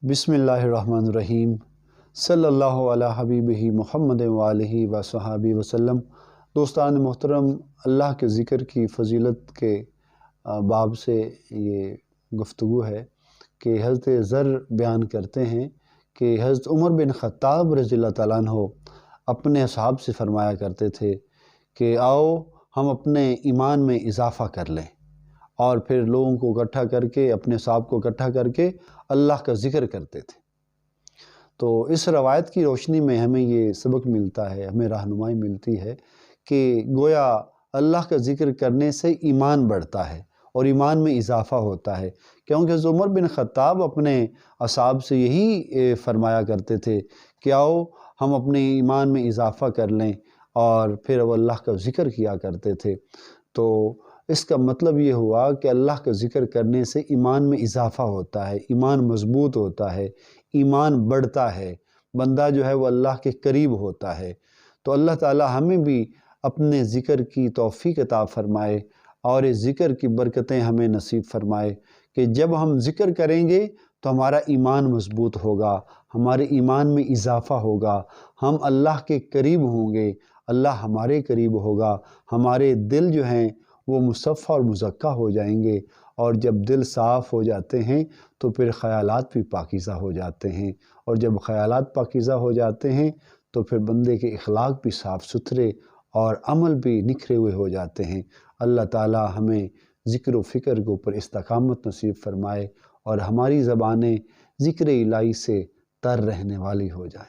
बिस्मिल्लाहिर्रहमानिर्रहीम सल्लल्लाहु अला हबीबिही मुहम्मद व आलिही व सहाबी वसल्लम। दोस्तान मोहतरम, अल्लाह के ज़िक्र की फ़जीलत के बाब से ये गुफ्तगू है कि हज़रत ज़र बयान करते हैं कि हज़रत उमर बिन ख़त्ताब रज़ियल्लाहु तआला अन्हु अपने असहाब से फ़रमाया करते थे कि आओ हम अपने ईमान में इजाफ़ा कर लें, और फिर लोगों को इकट्ठा करके, अपने असहाब को इकट्ठा करके अल्लाह का ज़िक्र करते थे। तो इस रवायत की रोशनी में हमें ये सबक मिलता है, हमें रहनुमाई मिलती है कि गोया अल्लाह का ज़िक्र करने से ईमान बढ़ता है और ईमान में इजाफ़ा होता है, क्योंकि उमर बिन ख़त्ताब अपने असहाब से यही फ़रमाया करते थे कि आओ हम अपने ईमान में इजाफ़ा कर लें, और फिर वो अल्लाह का ज़िक्र किया करते थे। तो इसका मतलब ये हुआ कि अल्लाह का ज़िक्र करने से ईमान में इजाफ़ा होता है, ईमान मज़बूत होता है, ईमान बढ़ता है, बंदा जो है वो अल्लाह के करीब होता है। तो अल्लाह ताला हमें भी अपने ज़िक्र की तौफ़ीक़ अता फ़रमाए और इस ज़िक्र की बरकतें हमें नसीब फ़रमाए कि जब हम ज़िक्र करेंगे तो हमारा ईमान मज़बूत होगा, हमारे ईमान में इजाफ़ा होगा, हम अल्लाह के करीब होंगे, अल्लाह हमारे करीब होगा, हमारे दिल जो हैं वो मुसफ़्फ़ा और मुज़क्का हो जाएंगे, और जब दिल साफ़ हो जाते हैं तो फिर ख़यालात भी पाकीज़ा हो जाते हैं, और जब ख़यालात पाकीज़ा हो जाते हैं तो फिर बंदे के इख़लाक़ भी साफ़ सुथरे और अमल भी निखरे हुए हो जाते हैं। अल्लाह ताला हमें ज़िक्र व फ़िक्र के ऊपर इस्तक़ामत नसीब फ़रमाए और हमारी ज़बानें ज़िक्र इलाही से तर रहने वाली हो जाए।